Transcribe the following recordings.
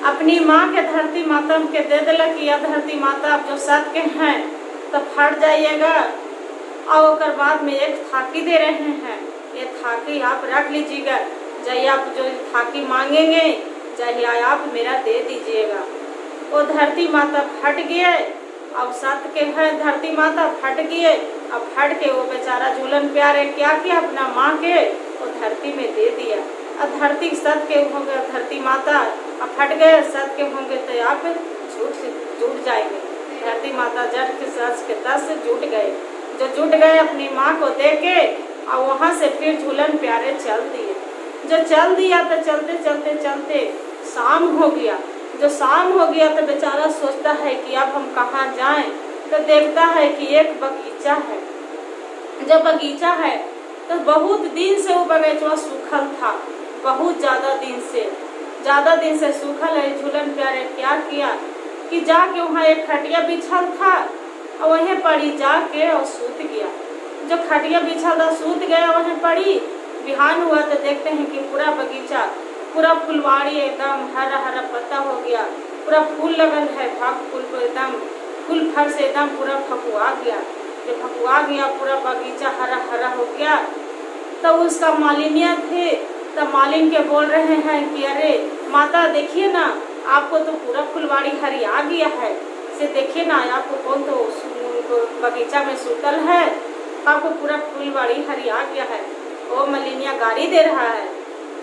अपनी माँ के धरती माता के दे दिलक कि यह धरती माता आप जो सत के हैं तो फट जाइएगा। और ओकर बाद में एक थाकी दे रहे हैं, ये थाकी आप रख लीजिएगा। जय आप जो थाकी मांगेंगे जय आप मेरा दे दीजिएगा। वो धरती माता फट गए, अब सत के हैं धरती माता फट गए। अब फट के वो बेचारा झूलन प्यारे क्या किया, अपना माँ के वो धरती में दे दिया। अब धरती सत के होंगे, धरती माता अब फट गए सत के होंगे तो आप जुट जाएंगे। धरती माता जट के सच के तस जुट गए। जो जुट गए अपनी माँ को दे के और वहाँ से फिर झूलन प्यारे चल दिए। जो चल दिया तो चलते चलते चलते शाम हो गया। जो शाम हो गया तो बेचारा सोचता है कि अब हम कहाँ जाएं, तो देखता है कि एक बगीचा है। जब बगीचा है तो बहुत दिन से वो बगीचा सूखल था, बहुत ज़्यादा दिन से सूखल है। झूलन प्यारे क्या किया कि जाके वहाँ एक खटिया बिछल था और वहीं पड़ी जाके और सूत गया। जो खटिया बिछल था सूत गया वहीं पड़ी। बिहान हुआ तो देखते हैं कि पूरा बगीचा, पूरा फुलवाड़ी एकदम हरा हरा पत्ता हो गया, पूरा फूल लगल है। भाग फूल को एकदम फूल फल से एकदम पूरा फकुआ गया। जब फकुआ गया पूरा बगीचा हरा हरा हो गया तो उसका मालिनिया थे, तो मालिन के बोल रहे हैं कि अरे माता देखिए ना, आपको तो पूरा फुलवाड़ी हरिया गया है। से देखिए ना, आपको कौन तो बगीचा में सूतल है, आपको पूरा फुलवाड़ी हरिया गया है। ओ मालिनिया गाली दे रहा है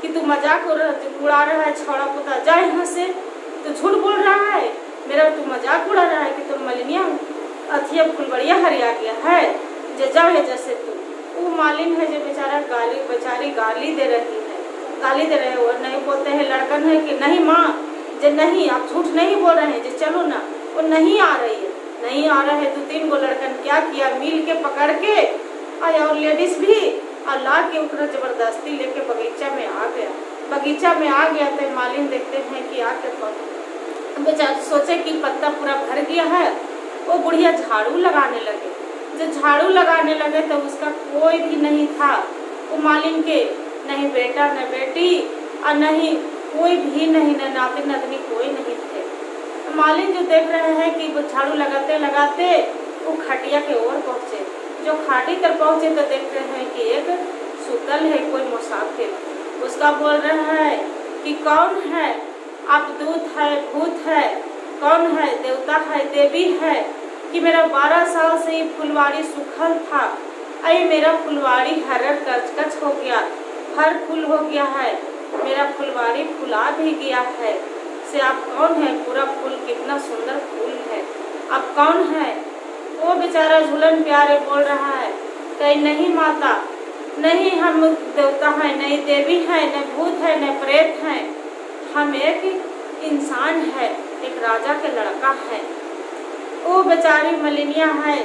कि तू मजाक उड़ा रहा है, छोड़ा पुता जा यहाँ से, तू झूठ बोल रहा है, मेरा तू मजाक उड़ा रहा है कि तुम मालिनिया अथिया फुलवड़िया हरिया गया है, जे जा है जैसे तू। वो मालिन है जो बेचारा बेचारी गाली दे रही है, गाली दे रहे हैं। और नहीं बोलते हैं लड़कन है कि नहीं माँ जे नहीं, आप झूठ नहीं बोल रहे हैं, जे चलो ना। वो नहीं आ रही है, नहीं आ रहा है। 2-3 गो लड़कन क्या किया, मिल के पकड़ के और लेडीज भी और ला के उतना जबरदस्ती लेके बगीचा में आ गया। बगीचा में आ गया तो मालिन देखते हैं कि आके बेचारा सोचे कि पत्ता पूरा भर गया है। वो बुढ़िया झाड़ू लगाने लगे। जब झाड़ू लगाने लगे तो उसका कोई भी नहीं था। वो मालिन के नहीं बेटा न बेटी और नहीं कोई भी नहीं, न नाती नतनी कोई नहीं थे। मालिन जो देख रहे हैं कि वो झाड़ू लगाते लगाते वो खटिया के ओर पहुँचे। जो खाटी तक पहुँचे तो देख रहे हैं कि एक सुतल है कोई मुसाफिर। उसका बोल रहा है कि कौन है, आप दूत है भूत है, कौन है, देवता है देवी है कि मेरा 12 साल से ये फुलवाड़ी सूखल था, अरे मेरा फुलवाड़ी हरा कच हो गया, हर फूल हो गया है, मेरा फुलवाड़ी फुला भी गया है। से आप कौन है, पूरा फूल कितना सुंदर फूल है, आप कौन है। वो बेचारा झूलन प्यारे बोल रहा है कहीं नहीं माता, नहीं हम देवता हैं, नहीं देवी हैं, न भूत है, न प्रेत हैं, हम एक इंसान है, एक राजा के लड़का है। वो बेचारी मलिनिया है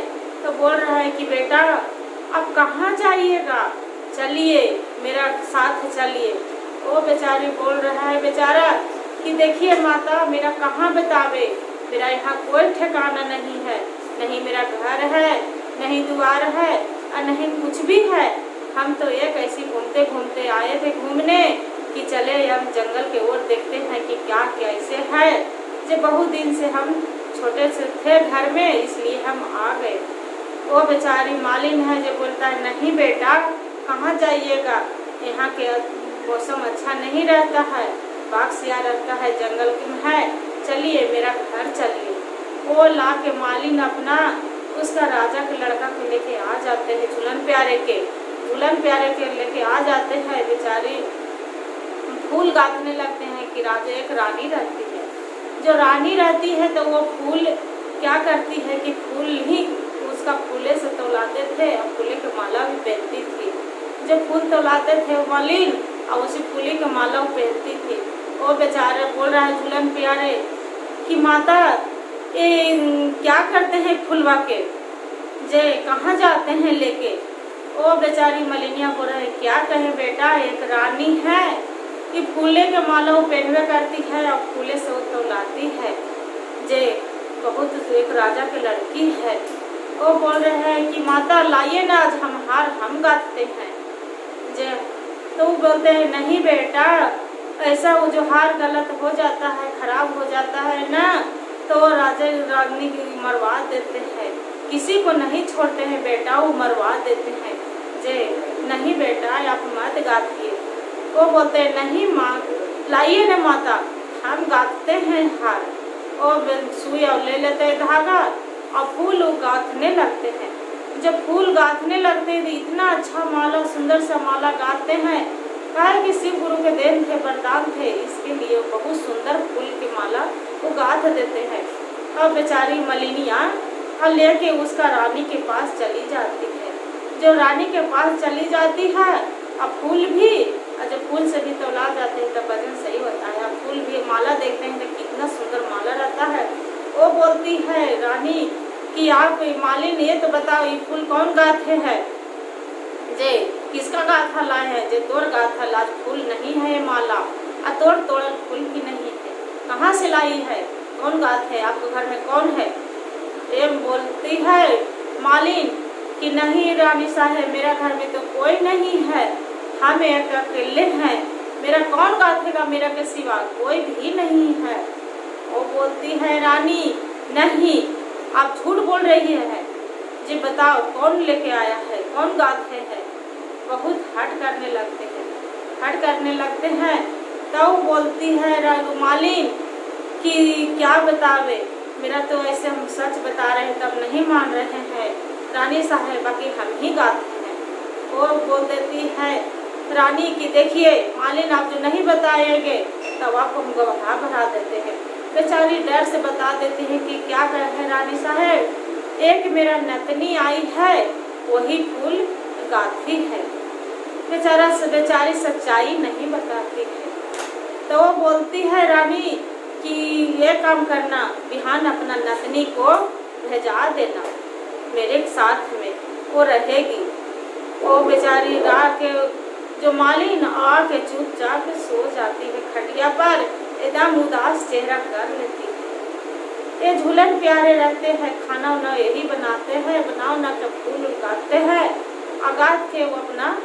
तो बोल रहा है कि बेटा अब कहाँ जाइएगा, चलिए मेरा साथ चलिए। वो बेचारी बोल रहा है बेचारा कि देखिए माता मेरा कहाँ बतावे, मेरा यहाँ कोई ठिकाना नहीं है, नहीं मेरा घर है, नहीं द्वार है और नहीं कुछ भी है। हम तो एक ऐसी घूमते घूमते आए थे घूमने कि चले हम जंगल के ओर देखते हैं कि क्या कैसे है। जो बहुत दिन से हम छोटे से थे घर में, इसलिए हम आ गए। वो बेचारी मालिन है जो बोलता है नहीं बेटा कहाँ जाइएगा, यहाँ के मौसम अच्छा नहीं रहता है, बाघ सियार रहता है, जंगल में है, चलिए मेरा घर चलिए। वो ला के मालिन अपना उसका राजा के लड़का को लेके आ जाते हैं, झूलन प्यारे के लेके आ जाते हैं। बेचारी फूल गाथने लगते हैं कि राजा एक रानी रहती है। जो रानी रहती है तो वो फूल क्या करती है कि फूल ही उसका फूले से तोलाते थे और फूले की माला भी पहनती थी। जो फूल तोलाते थे वो मालिन और उसी फूली की माला पहनती थी। वो बेचारे बोल रहा है झूलन प्यारे कि माता ये क्या करते हैं फुलवा के, जे कहाँ जाते हैं लेके। वो बेचारी मलिनिया बोल रहे हैं क्या कहें बेटा, एक रानी है कि फूले के माला पहनवे करती है और फूले से वो तोलाती है, जे बहुत एक राजा के लड़की है। वो बोल रहे हैं कि माता लाइए ना आज हम गाते हैं जे। तो वो बोलते हैं नहीं बेटा ऐसा वो जो हार गलत हो जाता है, खराब हो जाता है ना, तो राजा रागनी की मरवा देते हैं। किसी को नहीं छोड़ते हैं बेटा, वो मरवा देते हैं। जे नहीं बेटा आप मत गातिए। वो बोलते हैं नहीं माँ, लाइए ना माता, हम गाते हैं हार। और सुई और ले लेते हैं धागा और फूल गाथने लगते हैं। जब फूल गाथने लगते हैं तो इतना अच्छा माला, सुंदर सा माला गाते हैं। कहा कि शिव गुरु के देन थे, वरदान थे, इसके लिए बहुत सुंदर फूल की माला वो गाथ देते हैं। अब बेचारी मलिनिया और लेके उसका रानी के पास चली जाती है। जो रानी के पास चली जाती है, अब फूल भी, और जब फूल से भी तौला जाते हैं तब वजन सही होता है। अब फूल भी माला देखते हैं तो कितना सुंदर माला रहता है। वो बोलती है रानी कि आप मालिन ये तो बताओ ये फूल कौन गाथे है, जे किसका गाथा लाए हैं, जे तोड़ गाथा लाज फूल नहीं है ये माला, और तोड़ल फूल भी नहीं है, कहाँ से लाई है, कौन गाथ है, आपके घर में कौन है। ये बोलती है मालिन कि नहीं रानी साहब, मेरा घर में तो कोई नहीं है, हम एक अकेले हैं, मेरा कौन गाथेगा, मेरा के सिवा कोई भी नहीं है। वो बोलती है रानी नहीं आप झूठ बोल रही है, जी बताओ कौन लेके आया है, कौन गाथे है। बहुत हट करने लगते हैं। तो बोलती है मालिन कि क्या बतावे, मेरा तो ऐसे हम सच बता रहे हैं तब नहीं मान रहे हैं रानी साहब, बाकी हम ही गाते हैं। वो बोल देती है रानी की देखिए मालिन आप जो नहीं बताएंगे तब आपको हम गवाह बना देते हैं। बेचारी डर से बता देती है कि क्या कहे रानी साहब, एक मेरा नतनी आई है वही फूल गाती है। बेचारी सच्चाई नहीं बताती है। तो वो बोलती है रानी कि ये काम करना, बिहान अपना नतनी को भेजा देना मेरे साथ में, वो रहेगी। वो बेचारी रात के जो मालिन आके चुपचाप सो जाती है खटिया पर, एकदम उदास चेहरा कर लेती है। ये झूलन प्यारे रहते हैं, खाना वाना यही बनाते हैं, बना के फूल उगाते हैं। आगात के वो अपना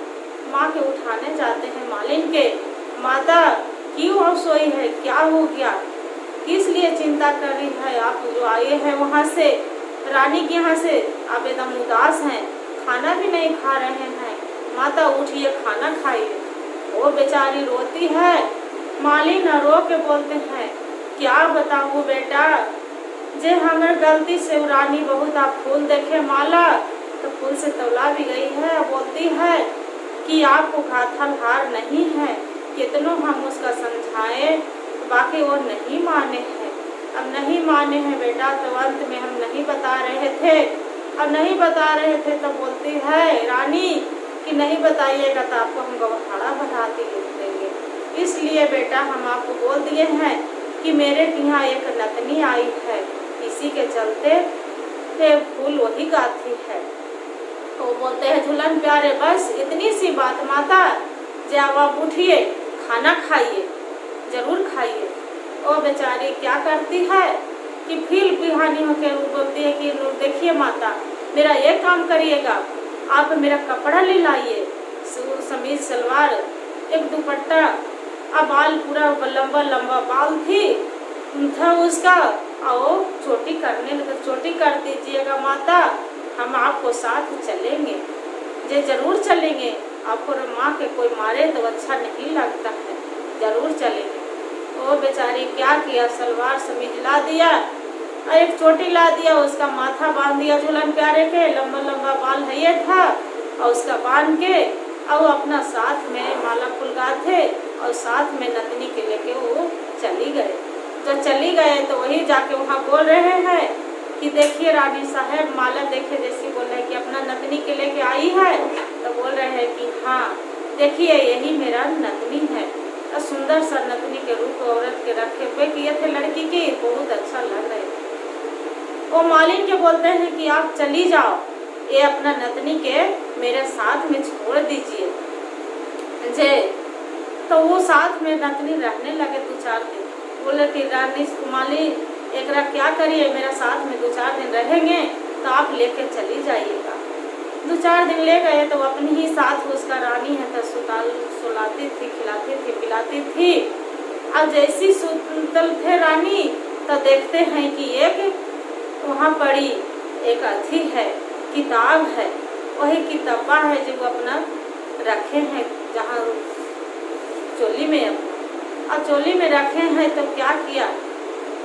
माँ के उठाने जाते हैं मालिन के, माता क्यों आप सोई है, क्या हो गया, किस लिए चिंता कर रही है, आप जो आए हैं वहाँ से रानी के यहाँ से, आप एकदम उदास हैं, खाना भी नहीं खा रहे हैं, माता उठिए खाना खाइए। वो बेचारी रोती है, मालिन रो के बोलते हैं क्या बताऊँ बेटा, जे हमारे गलती से रानी बहुत आप फूल देखे माला तो फूल से तौला भी गई है। बोलती है कि आपको गाथल हार नहीं है, कितनों हम उसका समझाए बाकी वो नहीं माने हैं। अब नहीं माने हैं बेटा तो अंत में हम नहीं बता रहे थे, अब नहीं बता रहे थे तो बोलती है रानी कि नहीं बताइएगा तो आपको हम गवाहाड़ा बना देंगे, इसलिए बेटा हम आपको बोल दिए हैं कि मेरे यहाँ एक नतनी आई है, इसी के चलते फूल वही गाती है। तो बोलते हैं झूलन प्यारे बस इतनी सी बात माता, जब आप उठिए खाना खाइए, जरूर खाइए। और बेचारी क्या करती है कि फिर बिहानी होकर बोलती है कि देखिए माता मेरा ये काम करिएगा, आप मेरा कपड़ा ले लाइए, समीज सलवार, एक दुपट्टा, अब बाल पूरा लंबा लंबा बाल था उसका, और चोटी कर दीजिएगा माता, हम आपको साथ चलेंगे, जे जरूर चलेंगे, आपको माँ के कोई मारे तो अच्छा नहीं लगता है, जरूर चलेंगे। वो बेचारी क्या किया, सलवार समीज ला दिया और एक चोटी ला दिया, उसका माथा बांध दिया झूलन प्यारे के, लंबा लंबा बाल है ये था, और उसका बांध के और अपना साथ में माला फूल गाथे और साथ में नतनी के लेके वो चली गए। जब चली गए तो वही जाके वहाँ बोल रहे हैं कि देखिए रानी साहब माला देखे, जैसे बोल रहे हैं कि अपना नतनी के लेके आई है, तो बोल रहे हैं कि हाँ देखिए यही मेरा नतनी है, और सुंदर सा नतनी के रूप औरत के रखे हुए किए थे लड़की की, बहुत अच्छा लग रहे थे। वो मालिन के बोलते हैं कि आप चली जाओ, ये अपना नतनी के मेरे साथ में छोड़ दीजिए जे। तो वो साथ में नतनी रहने लगे 2-4 दिन। बोले कि रानी मालिन एकरा क्या करिए, मेरा साथ में 2-4 दिन रहेंगे तो आप लेके चली जाइएगा। 2-4 दिन ले गए तो अपनी ही साथ उसका रानी है तो सुलाती थी, खिलाती थी, पिलाती थी। अब जैसी सुतल थे रानी तो देखते हैं कि एक वहाँ पड़ी एक अथी है, किताब है, वही किताबा है जो वो अपना रखे हैं जहाँ चोली में अपना, और चोली में रखे हैं। तो क्या किया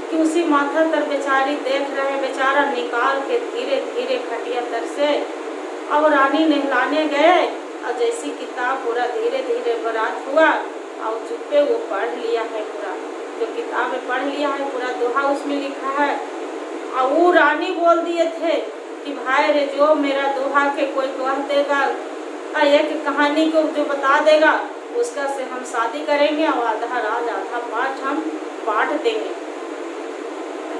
कि उसी माथा तर बेचारी देख रहे, बेचारा निकाल के धीरे धीरे खटिया तर से अब रानी नहलाने गए, और जैसी किताब पूरा धीरे धीरे बरात हुआ और चुप्पे वो पढ़ लिया है, पूरा जो किताब में पढ़ लिया है पूरा दोहा उसमें लिखा है। और वो रानी बोल दिए थे कि भाई रे जो मेरा दोहा के कोई कह देगा, एक कहानी को जो बता देगा उसका से हम शादी करेंगे और आधा राज आधा पाठ हम बांट देंगे।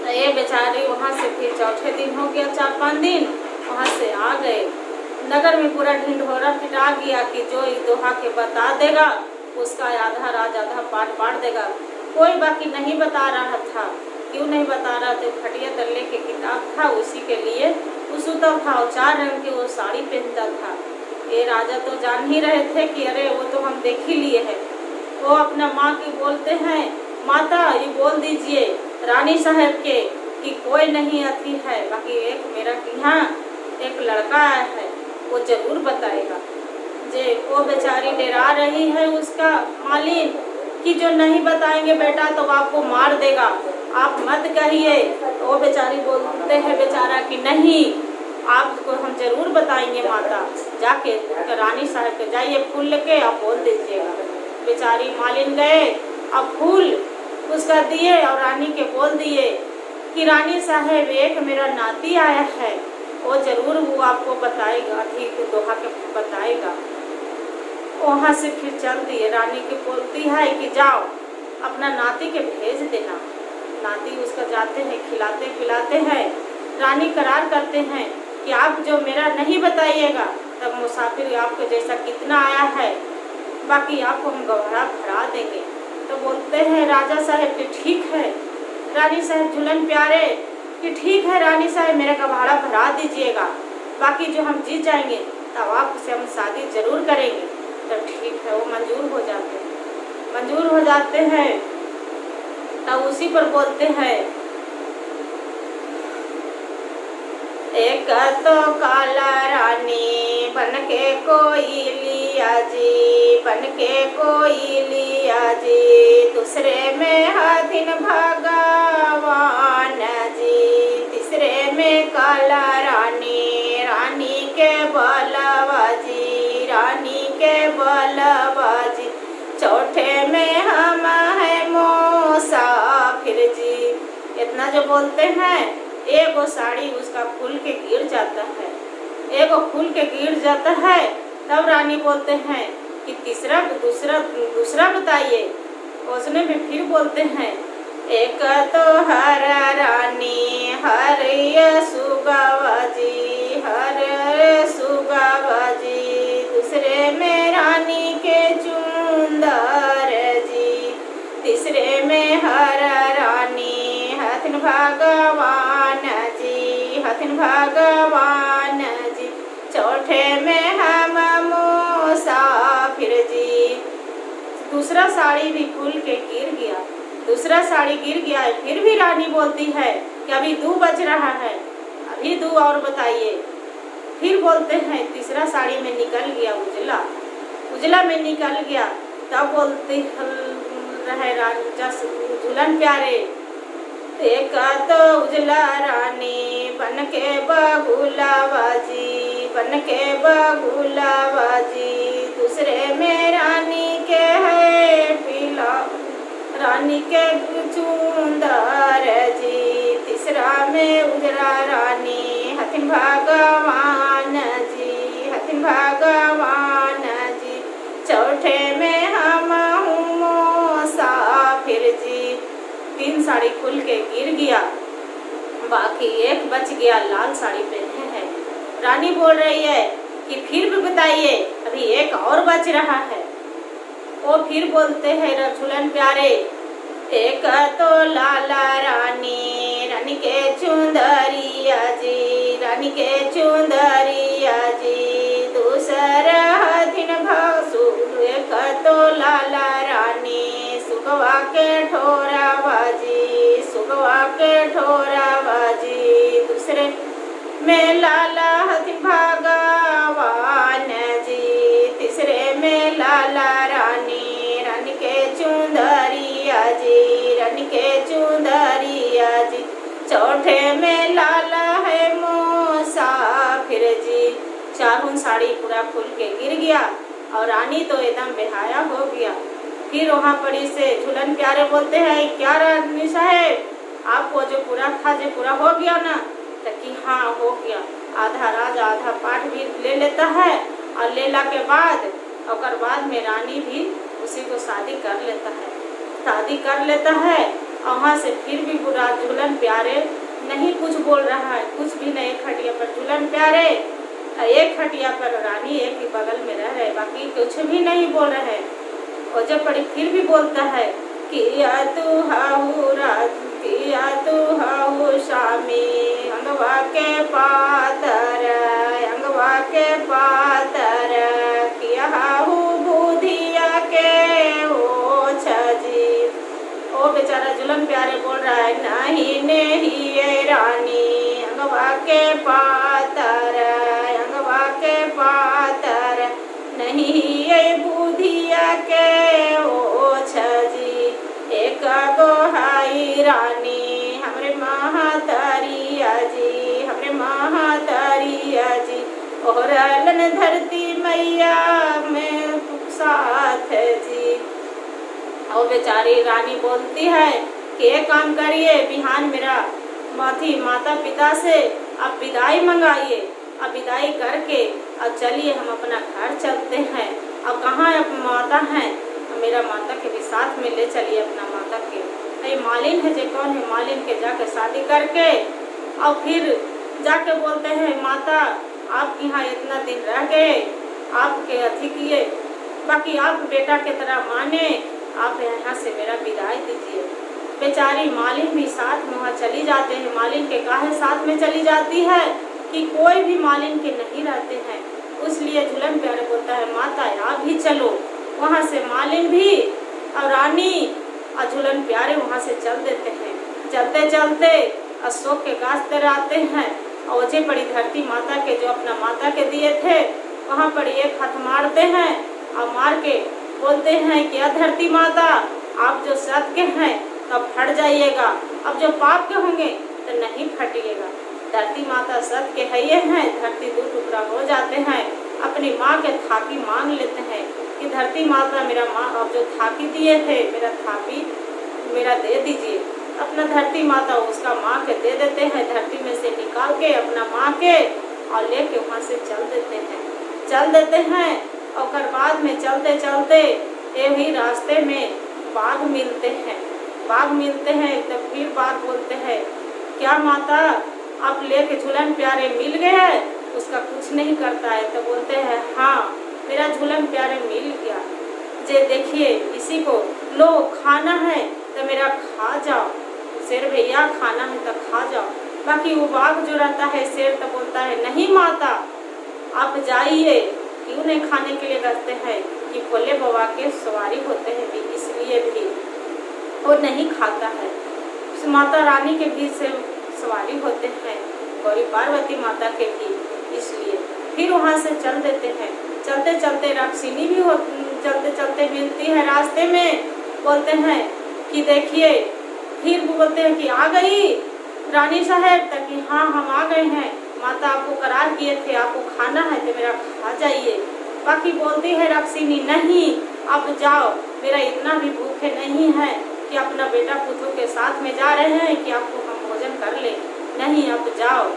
तो ये बेचारे वहाँ से फिर चौथे दिन हो गया, 4-5 दिन वहाँ से आ गए। नगर में पूरा ढिंढोरा पिटा गया कि जो एक दोहा के बता देगा उसका आधा राज आधा पाठ बांट देगा। कोई बाकी नहीं बता रहा था। क्यों नहीं बता रहा? तो खटिया तल्ले के किताब था, उसी के लिए वो सूता था और 4 रंग की वो साड़ी पहनता था। ये राजा तो जान ही रहे थे कि अरे वो तो हम देख ही लिए हैं। वो अपना माँ की बोलते हैं, माता ये बोल दीजिए रानी साहब के कि कोई नहीं अथी है, बाकी एक मेरा यहाँ एक लड़का आया है, वो जरूर बताएगा। जे वो बेचारी डरा रही है उसका मालिन कि जो नहीं बताएंगे बेटा तो आपको मार देगा, आप मत कहिए। वो बेचारी बोलते हैं बेचारा कि नहीं, आपको हम जरूर बताएंगे माता, जाके रानी साहब के जाइए फूल लेके आप बोल दीजिएगा। बेचारी मालिन गए, अब फूल उसका दिए और रानी के बोल दिए कि रानी साहब एक मेरा नाती आया है, वो जरूर वो आपको बताएगा, ठीक दोहा के बताएगा। वहाँ से फिर चल दिए। रानी के बोलती है कि जाओ अपना नाती के भेज देना। नाती उसका जाते हैं, खिलाते पिलाते हैं। रानी करार करते हैं कि आप जो मेरा नहीं बताइएगा तब मुसाफिर आपको जैसा कितना आया है बाकी आपको हम गवारा भरा देंगे। तो बोलते हैं राजा साहब कि ठीक है। रानी साहब झूलन प्यारे कि ठीक है रानी साहब मेरा गवारा भरा दीजिएगा, बाकी जो हम जीत जाएंगे तब आपसे हम शादी जरूर करेंगे। तो ठीक है, वो मंजूर हो जाते हैं। तब उसी पर बोलते हैं, एक तो काला रानी बनके कोई लिया जी, बनके कोई लिया जी, दूसरे में हाथिन भगवान जी, तीसरे में काला रानी, रानी के बलवा जी, रानी के बलवा जी, चौथे में हम है मुसाफिर जी। इतना जो बोलते हैं, एगो साड़ी उसका खुल के गिर जाता है, एगो खुल के गिर जाता है। तब रानी बोलते हैं कि दूसरा बताइए। उसने भी फिर बोलते हैं, एक तो हर रानी हर सुगवा जी, हर सुगवा जी, दूसरे में रानी के चुंदर जी, तीसरे में हर रानी हथिन भगवान जी, हथिन भगवान जी, चौथे में हम मुसाफिर जी। दूसरा साड़ी भी खुल के गिर गया, दूसरा साड़ी गिर गया है। फिर भी रानी बोलती है कि अभी 2 बच रहा है, अभी 2 और बताइए। फिर बोलते हैं तीसरा साड़ी में निकल गया उजला, उजला में निकल गया। तब बोलते रहे राजा झूलन प्यारे, एक तो उजला रानी बनके बगुलावा जी, बनके बगुलावा जी, दूसरे में रानी के है पीला, रानी के चुंदर जी, तीसरा में उजला रानी हथिन भगवान जी, हथिन भगवान जी, चौथे में हम मुसाफिर जी। 3 साड़ी खुल के गिर गया, बाकी एक बच गया, लाल साड़ी पहने हैं। रानी बोल रही है कि फिर भी बताइए, अभी एक और बच रहा है। वो फिर बोलते हैं झूलन प्यारे, एक तो लाला रानी, रानी के चुंदरिया जी, रानी के चुंदरिया जी, दूसरा हथिन भगसुर, एक तो लाला रानी सुगवा के ठोरा बाजी, सुगवा के ठोरा बाजी, दूसरे में लाला हथि भगवान जी, तीसरे में लाला रानी, रन के चुंदरिया जी, रन के चुंदरिया जी, चौथे में लाला है मुसाफिर जी। चारों साड़ी पूरा खुल के गिर गया और रानी तो एकदम बेहाया हो गया। फिर वहाँ पर इसे झूलन प्यारे बोलते हैं, क्या रानी साहेब आपको जो पूरा था जो पूरा हो गया ना? तो कि हाँ हो गया। आधा राज आधा पाठ भी ले लेता है और लेला के बाद में रानी भी उसी को शादी कर लेता है और वहाँ से फिर भी बुरा झूलन प्यारे नहीं कुछ बोल रहा है, कुछ भी नहीं। खटिया पर झूलन प्यारे, एक खटिया पर रानी एक ही बगल में रह रहे, बाकी कुछ भी नहीं बोल रहे। और जब पड़ी फिर भी बोलता है किया तू हाउ शामी, अंगवा के पातर किया हाउ बुधिया के ओ छजी। ओ बेचारा जुलन प्यारे बोल रहा है, नहीं ये रानी अंगवा के पातर नहीं ये बुधिया के ओ छजी। एक गोहाई रानी हमरे महातरिया जी, ओहरलन धरती मैया में साथ जी। और बेचारी रानी बोलती है कि एक काम करिए, बिहान मेरा माता पिता से आप विदाई मंगाइए, अब विदाई करके अब चलिए हम अपना घर चलते हैं। अब कहाँ माता हैं, मेरा माता के भी साथ में ले चलिए अपना माता के। ये मालिन है जो कौन है, मालिन के जाके शादी करके और फिर जाके बोलते हैं माता आप यहाँ इतना दिन रह गए, आपके अथी किए, बाकी आप बेटा के तरह माने, आप यहाँ से मेरा विदाई दीजिए। बेचारी मालिन भी साथ में वहाँ चली जाते हैं। मालिन के काहे साथ में चली जाती है कि कोई भी मालिन के नहीं रहते हैं, इसलिए झूलन प्यारे बोलता है माता आप भी चलो। वहाँ से मालिन भी और रानी और झूलन प्यारे वहाँ से चल देते हैं। चलते चलते अशोक के गाछ तर आते हैं और वजह पड़ी धरती माता के जो अपना माता के दिए थे वहाँ पर एक हाथ मारते हैं और मार के बोलते हैं कि धरती माता आप जो सत के हैं तब फट जाइएगा, अब जो पाप के होंगे तो नहीं फटिएगा। धरती माता सत के है ये हैं, धरती दो टुकड़ा हो जाते हैं। अपनी माँ के थापी मांग लेते हैं कि धरती माता मेरा माँ अब जो थापी दिए थे मेरा थापी मेरा दे दीजिए। अपना धरती माता उसका माँ के दे देते हैं, धरती में से निकाल के अपना माँ के और लेके वहाँ से चल देते हैं। और बाद में चलते चलते यही रास्ते में बाघ मिलते हैं। तब फिर बाघ बोलते हैं क्या माता आप लेके झूलन प्यारे मिल गए, उसका कुछ नहीं करता है। तो बोलते हैं हाँ मेरा झूलन प्यारे मिल गया, जे देखिए इसी को लो खाना है तो मेरा खा जाओ, शेर भैया खाना है तो खा जाओ। बाकी वो बाघ जो रहता है शेर तो बोलता है नहीं माता आप जाइए, क्यों नहीं खाने के लिए रहते हैं कि भोले बाबा के सवारी होते हैं भी, इसलिए भी वो नहीं खाता है। माता रानी के भी से सवारी होते हैं, गौरी पार्वती माता के भी, इसलिए फिर वहाँ से चल देते हैं। चलते चलते राक्षिनी भी चलते चलते मिलती है रास्ते में, बोलते हैं कि देखिए, फिर बोलते हैं कि आ गई रानी साहब, तक हाँ हम आ गए हैं, माता आपको करार किए थे आपको खाना है तो मेरा खा जाइए। बाकी बोलती है राक्षिनी नहीं आप जाओ, मेरा इतना भी भूखे नहीं है कि अपना बेटा पुत्र के साथ में जा रहे हैं कि आपको हम भोजन कर ले, नहीं आप जाओ।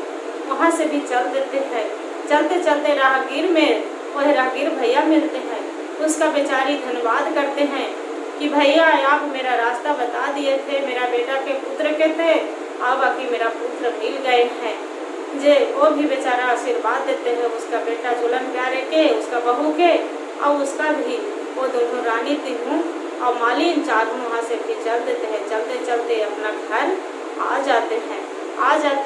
वहाँ से भी चल देते हैं। चलते चलते राहगीर में वह राहगीर भैया मिलते हैं, उसका बेचारी धन्यवाद करते हैं कि भैया आप मेरा रास्ता बता दिए थे, मेरा बेटा के पुत्र के थे, अब बाकी मेरा पुत्र मिल गए हैं। जे वो भी बेचारा आशीर्वाद देते हैं उसका बेटा झूलन प्यारे के, उसका बहू के और उसका भी, वो दोनों रानी तीनों और मालिन चारों वहाँ से भी चल देते हैं। चलते चलते अपना घर आ जाते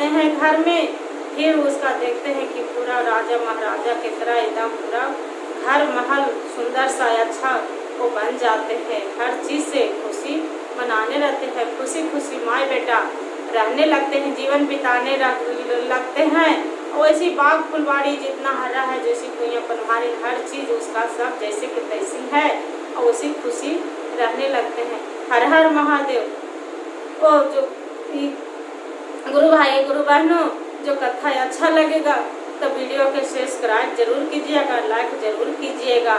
हैं घर में। फिर उसका देखते हैं कि पूरा राजा महाराजा की तरह एकदम पूरा घर महल सुंदर सा अच्छा वो बन जाते हैं, हर चीज़ से खुशी मनाने रहते हैं, खुशी खुशी माँ बेटा रहने लगते हैं, जीवन बिताने लगते हैं। वैसी बाग फुलवाड़ी जितना हरा है, जैसी कोई पनवारी, हर चीज़ उसका सब जैसे कि तैसी है और उसी खुशी रहने लगते हैं। हर हर महादेव। और जो गुरु भाई गुरु बहनों, जो कथा अच्छा लगेगा तो वीडियो के सब्सक्राइब जरूर कीजिएगा, लाइक जरूर कीजिएगा।